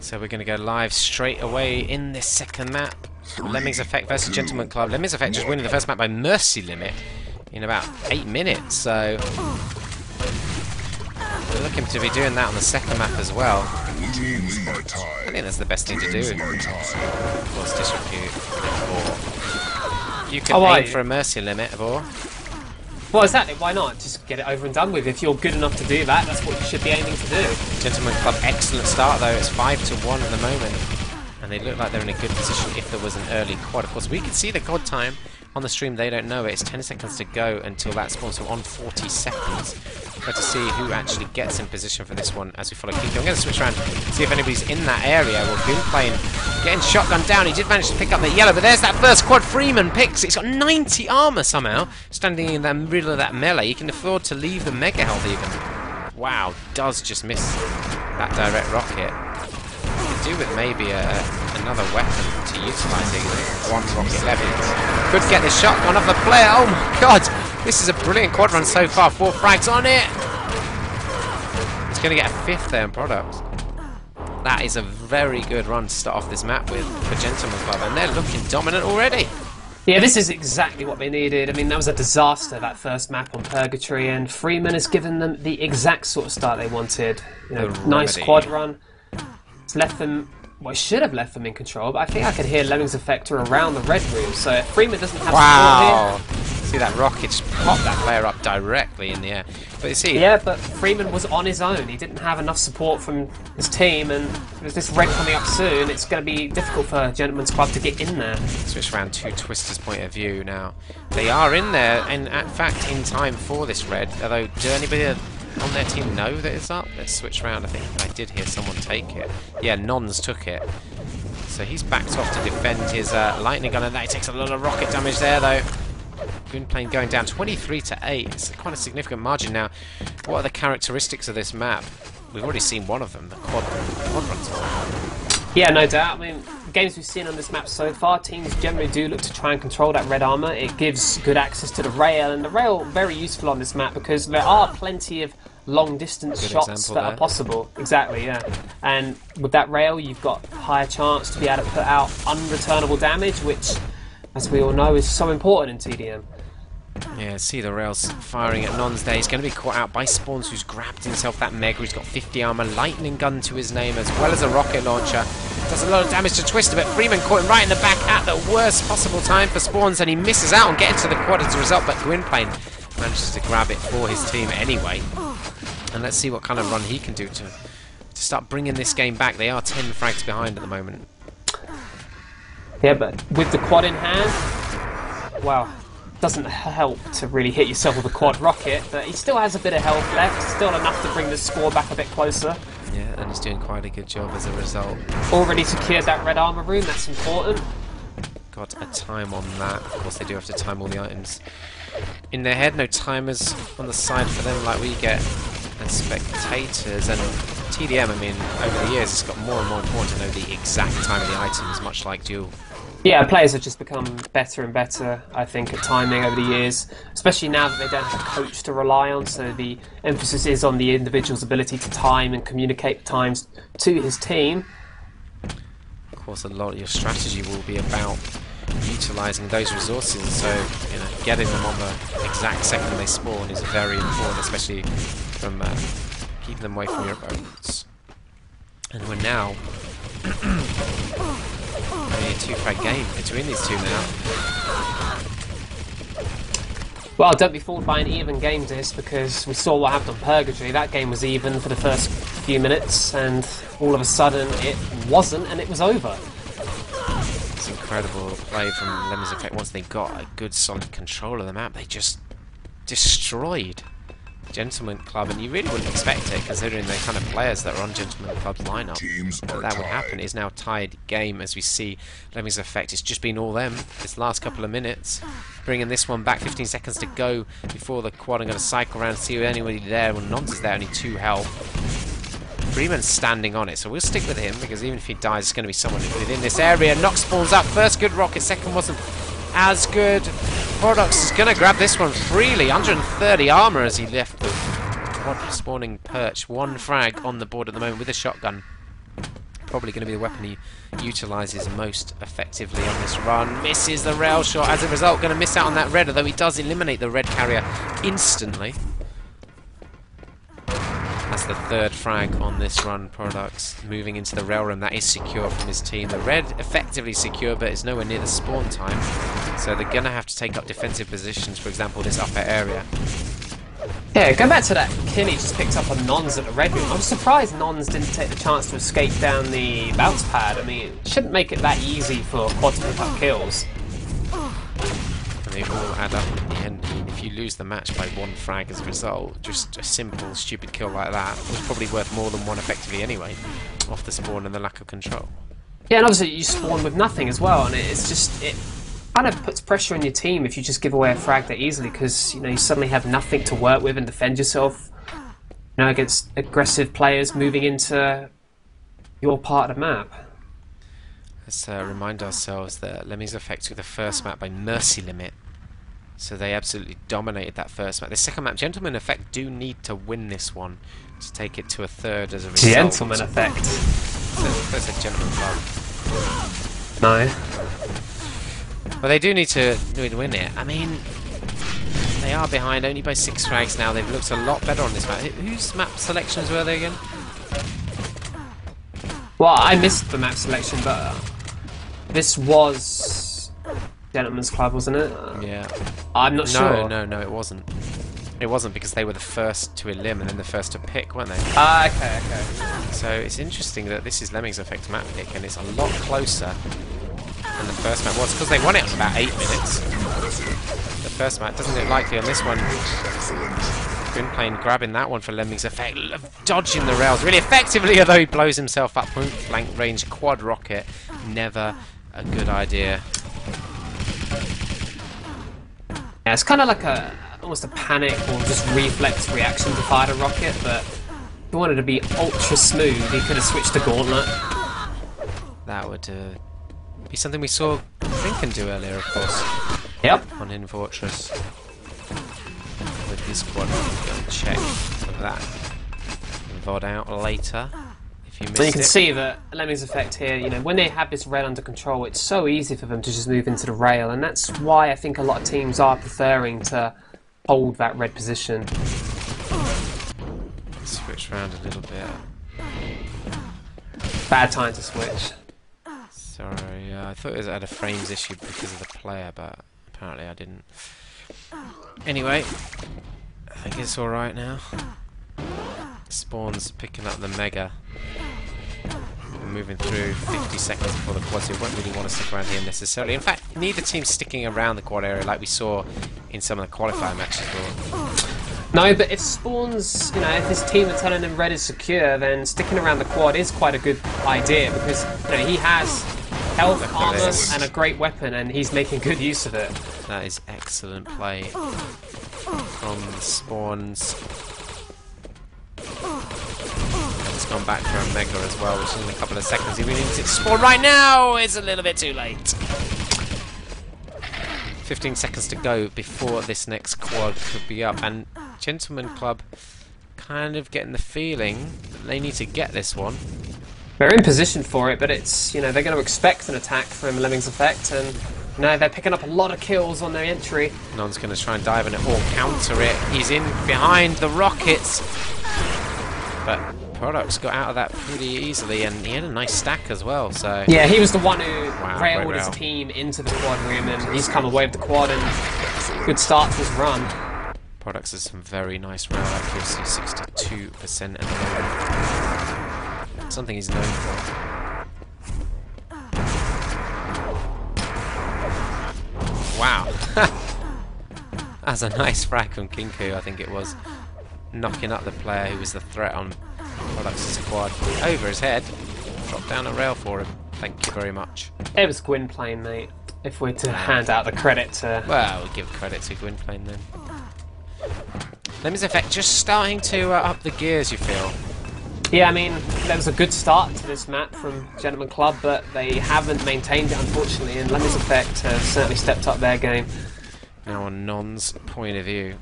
So we're going to go live straight away in this second map. Lemmings Effect versus Gentleman Club. Lemmings Effect just winning the first map by mercy limit in about 8 minutes. So we're looking to be doing that on the second map as well. I think that's the best thing to do. Of course, disrepute. You can aim for a mercy limit, or... Well, exactly. Why not? Just get it over and done with. If you're good enough to do that, that's what you should be aiming to do. Gentleman Club, excellent start though. It's 5-1 at the moment, and they look like they're in a good position if there was an early quad. Of course, we can see the quad time on the stream. They don't know it. It's 10 seconds to go until that spawns. So on 40 seconds. But to see who actually gets in position for this one as we follow Kiki. I'm going to switch around, see if anybody's in that area. Well, Gwynplaine getting shotgun down. He did manage to pick up the yellow, but there's that first quad. Freeman picks. It's got 90 armor somehow, standing in the middle of that melee. He can afford to leave the mega health even. Wow, does just miss that direct rocket. He could do with maybe another weapon to utilise one rocket Lemmings. Could get the shotgun off the player. Oh my god! This is a brilliant quad run so far. 4 frags on it. It's going to get a 5th there in product. That is a very good run to start off this map with for Gentleman Club, and they're looking dominant already. Yeah, this is exactly what they needed. I mean, that was a disaster, that first map on Purgatory, and Freeman has given them the exact sort of start they wanted. You know, nice quad run. It's left them... Well, it should have left them in control, but I think I can hear Lemmings Effector around the red room, so if Freeman doesn't have support here... See that rocket just pop that player up directly in the air. But you see... Yeah, but Freeman was on his own. He didn't have enough support from his team, and with this red coming up soon, it's going to be difficult for Gentleman's Club to get in there. Switch around to Twister's point of view now. They are in there, and in fact in time for this red, although do anybody on their team know that it's up? Let's switch around. I think I did hear someone take it. Yeah, Nons took it. So he's backed off to defend his lightning gun, and that he takes a lot of rocket damage there though. Gwynplaine going down 23-8. It's quite a significant margin now. What are the characteristics of this map? We've already seen one of them, the quad runs. Yeah, no doubt. I mean, the games we've seen on this map so far, teams generally do look to try and control that red armor. It gives good access to the rail, and the rail very useful on this map because there are plenty of long distance shots that are possible. Exactly, yeah. And with that rail, you've got a higher chance to be able to put out unreturnable damage, which, as we all know, is so important in TDM. Yeah, see the rails firing at Nons there. He's going to be caught out by Spawns, who's grabbed himself that Mega. He's got 50 armor, lightning gun to his name, as well as a rocket launcher. Does a lot of damage to Twister, but Freeman caught him right in the back at the worst possible time for Spawns, and he misses out on getting to the quad as a result, but Gwynplaine manages to grab it for his team anyway. And let's see what kind of run he can do to start bringing this game back. They are 10 frags behind at the moment. Yeah, but with the quad in hand, wow, doesn't help to really hit yourself with a quad rocket, but he still has a bit of health left, still enough to bring the score back a bit closer. Yeah, and he's doing quite a good job as a result. Already secured that red armor room, that's important. Got a time on that. Of course, they do have to time all the items in their head. No timers on the side for them like we get as spectators. And TDM, I mean, over the years, it's got more and more important to know the exact time of the items, much like Duel. Yeah, players have just become better and better, I think, at timing over the years, especially now that they don't have a coach to rely on, so the emphasis is on the individual's ability to time and communicate times to his team. Of course, a lot of your strategy will be about utilising those resources, so you know, getting them on the exact second they spawn is very important, especially from keeping them away from your opponents. And we're now only a 2-frag game between these two now. Well, don't be fooled by an even game disc, because we saw what happened on Purgatory. That game was even for the first few minutes, and all of a sudden it wasn't, and it was over. It's incredible play from Lemmings Effect. Once they got a good solid control of the map, they just destroyed Gentleman Club, and you really wouldn't expect it considering the kind of players that are on Gentleman Club's lineup. That would happen. It's now tied game as we see Lemmings Effect. It's just been all them this last couple of minutes. Bringing this one back, 15 seconds to go before the quad. I'm going to cycle around and see if anybody there. Well, Nons is there, only 2 health. Freeman's standing on it, so we'll stick with him because even if he dies, it's going to be someone within this area. Nox spawns up. First good rocket, second wasn't as good. Products is going to grab this one freely. 130 armor as he left the quad spawning perch. One frag on the board at the moment with a shotgun. Probably going to be the weapon he utilises most effectively on this run. Misses the rail shot. As a result, going to miss out on that red, although he does eliminate the red carrier instantly. That's the third frag on this run. Products moving into the rail room. That is secure from his team. The red effectively secure, but it's nowhere near the spawn time. So they're going to have to take up defensive positions, for example, this upper area. Yeah, go back to that kill he just picked up on Nons at the red room. I'm surprised Nons didn't take the chance to escape down the bounce pad. I mean, it shouldn't make it that easy for quad to pick up kills. And they all add up in the end. I mean, if you lose the match by one frag as a result, just a simple, stupid kill like that was probably worth more than one effectively anyway, off the spawn and the lack of control. Yeah, and obviously you spawn with nothing as well, and it's just... it kind of puts pressure on your team if you just give away a frag that easily, because you suddenly have nothing to work with and defend yourself against aggressive players moving into your part of the map. Let's remind ourselves that Lemmings Effect took the first map by mercy limit, so they absolutely dominated that first map. The second map, Gentleman Effect do need to win this one to take it to a third as a result. Gentleman Effect. That's a Gentleman Club. No. Well, they do need to win it. I mean, they are behind only by 6 frags now. They've looked a lot better on this map. Whose map selections were they again? Well, I missed the map selection, but this was Gentleman's Club, wasn't it? Yeah. I'm not sure. No, it wasn't. It wasn't, because they were the first to elim and then the first to pick, weren't they? Ah, okay. So it's interesting that this is Lemmings Effect map pick, and it's a lot closer than the first map was, because they won it in about 8 minutes. The first map doesn't look likely on this one. Gwynplaine grabbing that one for Lemmings Effect, dodging the rails really effectively, although he blows himself up. Point blank range quad rocket, never a good idea. Yeah, it's kind of like almost a panic or just reflex reaction to fire a rocket, but if he wanted to be ultra smooth, he could have switched to Gauntlet. That would be something we saw Lincoln do earlier, of course. Yep. On Hidden Fortress. With his quad. Check that VOD out later if you missed And you can it. see that Lemmings Effect here, when they have this red under control, it's so easy for them to just move into the rail, and that's why I think a lot of teams are preferring to hold that red position. Switch around a little bit. Bad time to switch. Sorry, I thought it had a frames issue because of the player, but apparently I didn't. Anyway, I think it's alright now. Spawn's picking up the Mega. We're moving through 50 seconds before the quad, so we won't really want to stick around here necessarily. In fact, neither team's sticking around the quad area like we saw in some of the qualifier matches. No, but if Spawn's, if his team are telling him red is secure, then sticking around the quad is quite a good idea, because he has health, armor, and a great weapon, and he's making good use of it. That is excellent play from the Spawns. And it's gone back for a Mega as well, which is in a couple of seconds. He really needs it to spawn right now! It's a little bit too late. 15 seconds to go before this next quad could be up, and Gentleman Club kind of getting the feeling that they need to get this one. They're in position for it, but it's, they're going to expect an attack from Lemmings Effect, and they're picking up a lot of kills on their entry. Non's going to try and dive in it or counter it. He's in behind the rockets, but Products got out of that pretty easily, and he had a nice stack as well. So yeah, he was the one who railed great his rail. team into the quad room, and he's come away with the quad, and good start to his run. Products has some very nice rail accuracy, 62% at the moment. Something he's known for. Wow. That's a nice frag from Kinku, I think it was. Knocking up the player who was the threat on Products' quad over his head. Dropped down a rail for him. Thank you very much. It was Gwynplaine, mate. If we're to hand out the credit to... Well, we'll give credit to Gwynplaine then. Lemmings Effect just starting to up the gears, you feel? Yeah, I mean, there was a good start to this map from Gentleman Club, but they haven't maintained it, unfortunately, and Lemmings Effect have certainly stepped up their game. Now on Non's point of view.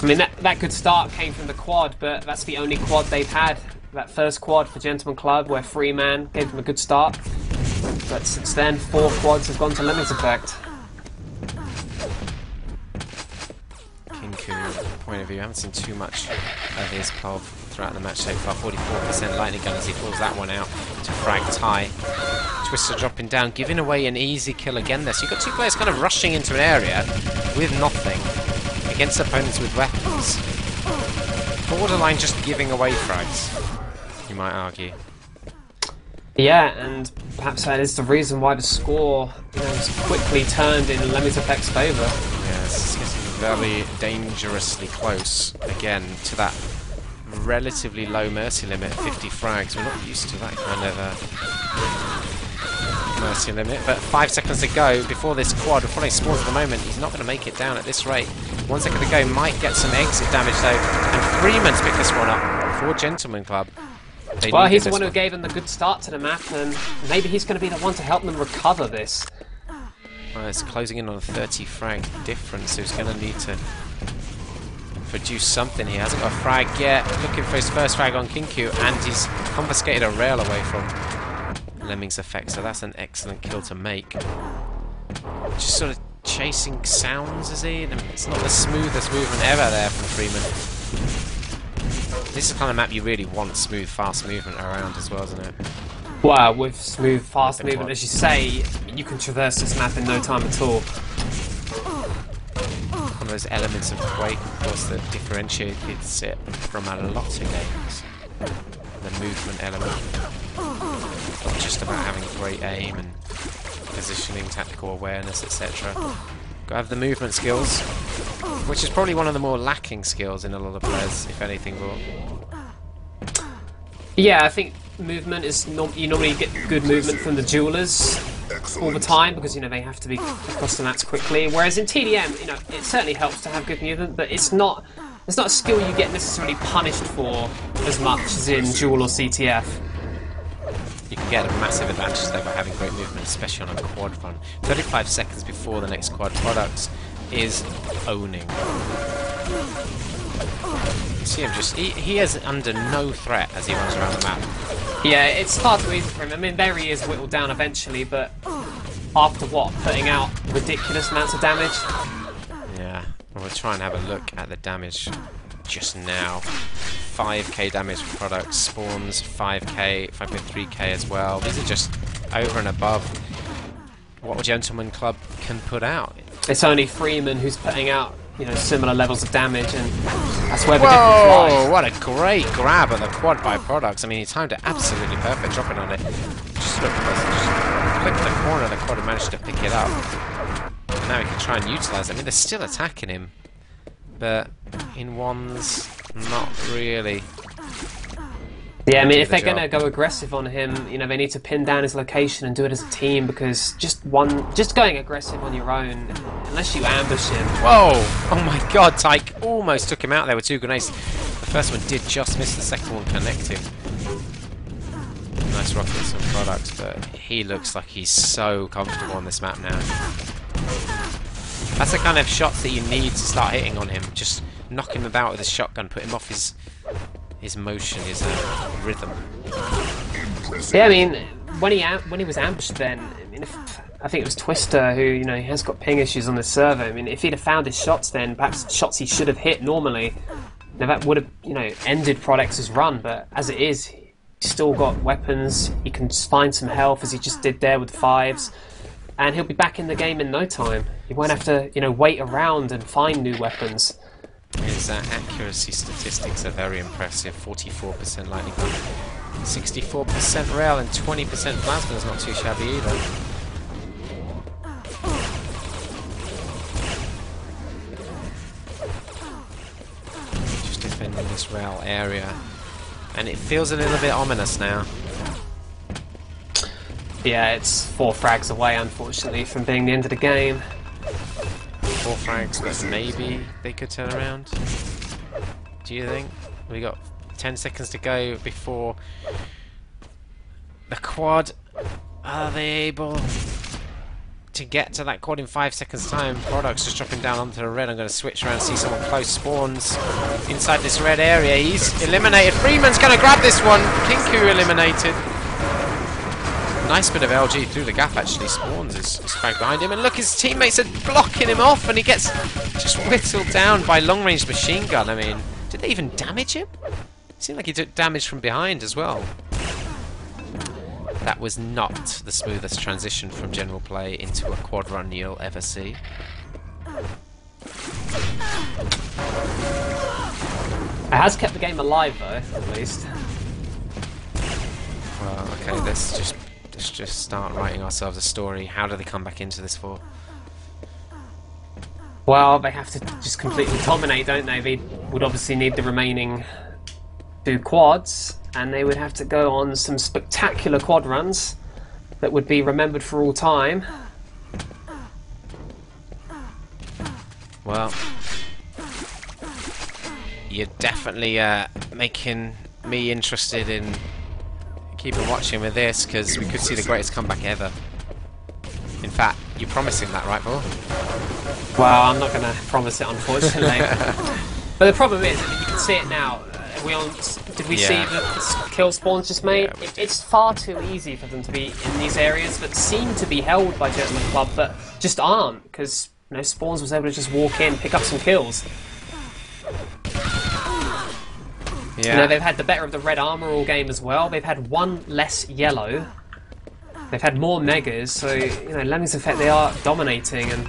I mean, that good start came from the quad, but that's the only quad they've had. That first quad for Gentleman Club, where Freeman gave them a good start. But since then, 4 quads have gone to Lemmings effect. Kinku, point of view, I haven't seen too much of his POV throughout the match so far. 44% lightning gun as he pulls that one out to frag Ty. Twister dropping down, giving away an easy kill again there. So you've got 2 players kind of rushing into an area with nothing against opponents with weapons. Borderline just giving away frags, you might argue. Yeah, and perhaps that is the reason why the score is quickly turned in Lemmings effect's favour. Yes, it's very dangerously close again to that relatively low mercy limit of 50 frags. We're not used to that kind of mercy limit, but 5 seconds to go before this quad, before they spawns at the moment. He's not going to make it down at this rate. 1 second to go, might get some exit damage though, and Freeman's picked this one up for Gentleman Club. Well, he's the one who gave them the good start to the map, and maybe he's going to be the one to help them recover this. Well, it's closing in on a 30 frag difference, so he's going to need to produce something. He hasn't got a frag yet. Looking for his first frag on Kinku, and he's confiscated a rail away from Lemmings effect, so that's an excellent kill to make. Just sort of chasing sounds, is he? I mean, it's not the smoothest movement ever there from Freeman. This is the kind of map you really want smooth, fast movement around as well, isn't it? Well, with smooth, fast movement, as you say, you can traverse this map in no time at all. One of those elements of Quake, of course, that differentiates it from a lot of games. The movement element. Not just about having great aim and positioning, tactical awareness, etc. Gotta have the movement skills, which is probably one of the more lacking skills in a lot of players, if anything. Yeah, I think movement is you normally get good movement from the duelers all the time because they have to be across the mats quickly. Whereas in TDM, it certainly helps to have good movement, but it's not a skill you get necessarily punished for as much as in duel or CTF. You can get a massive advantage though by having great movement, especially on a quad run. 35 seconds before the next quad product is owning. You see him he is under no threat as he runs around the map. Yeah, it's far too easy for him. I mean, there he is whittled down eventually, but after what? Putting out ridiculous amounts of damage? Yeah, we'll try and have a look at the damage just now. 5k damage for products, spawns 5k, 5.3k as well. These are just over and above what a Gentleman Club can put out. It's only Freeman who's putting out, similar levels of damage, and that's where the difference lies. What a great grab of the quad by products. I mean, he timed it absolutely perfect, dropping on it. Just look close, just clicked the corner of the quad and managed to pick it up. And now he can try and utilise it. I mean, they're still attacking him, but in ones, not really. Yeah, I mean, if they're going to go aggressive on him, they need to pin down his location and do it as a team, because just going aggressive on your own, unless you ambush him. Whoa! Oh my god, Tyke almost took him out there with 2 grenades. The first one did just miss, the second one connecting. Nice rockets and products, but he looks like he's so comfortable on this map now. That's the kind of shots that you need to start hitting on him. Just knock him about with a shotgun, put him off his motion, his rhythm. Yeah, I mean, when he was ambushed then, I think it was Twister who, he has got ping issues on the server. I mean, if he'd have found his shots then, perhaps shots he should have hit normally, that would have, ended Prodex's run, but as it is, he's still got weapons, he can find some health as he just did there with 5s, and he'll be back in the game in no time. He won't have to, wait around and find new weapons. His accuracy statistics are very impressive. 44% lightning gun, 64% rail, and 20% plasma is not too shabby either. Just defending this rail area, and it feels a little bit ominous now. Yeah, it's 4 frags away, unfortunately, from being the end of the game. 4 frags that maybe they could turn around. Do you think? We got 10 seconds to go before the quad. Are they able to get to that quad in 5 seconds time. Product's just dropping down onto the red. I'm going to switch around, see someone close. Spawns inside this red area. He's eliminated. Freeman's going to grab this one. Kinku eliminated. Nice bit of LG through the gap, actually. Spawns is fragged behind him. And look, his teammates are blocking him off, and he gets just whittled down by long-range machine gun. I mean, did they even damage him? It seemed like he took damage from behind as well. That was not the smoothest transition from general play into a quad run you'll ever see. It has kept the game alive, though, at least. Well, okay, let's just start writing ourselves a story. How do they come back into this for? Well, they have to just completely dominate, don't they? They would obviously need the remaining 2 quads, and they would have to go on some spectacular quad runs that would be remembered for all time. Well, you're definitely making me interested in keeping watching with this, because we could see the greatest comeback ever. In fact, you're promising that, right, Paul? Well, I'm not going to promise it, unfortunately. But the problem is, I mean, you can see it now. Did we see the kill spawns just made? Yeah, It's far too easy for them to be in these areas that seem to be held by Gentleman Club, but just aren't, because Spawns was able to just walk in, pick up some kills. Yeah. They've had the better of the red armor all game as well. They've had 1 less yellow. They've had more megas, so Lemmings Effect, they are dominating, and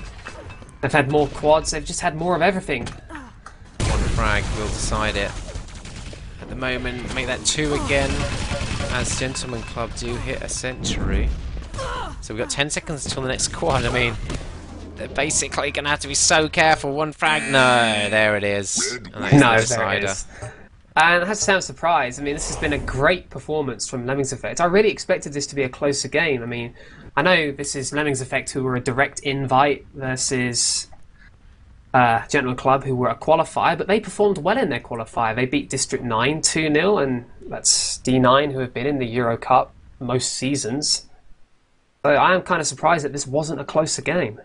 they've had more quads. They've just had more of everything. One frag will decide it. At the moment, make that 2 again, as Gentleman Club do hit a century. So we've got 10 seconds until the next quad. I mean, they're basically going to have to be so careful. 1 frag, no, there it is. And that is the decider. There it is. And I have to say I'm surprised. I mean, this has been a great performance from Lemmings Effect. I really expected this to be a closer game. I mean, I know this is Lemmings Effect, who were a direct invite, versus Gentleman Club, who were a qualifier, but they performed well in their qualifier. They beat District 9 2-0, and that's D9, who have been in the EuroCup most seasons. So I am kind of surprised that this wasn't a closer game.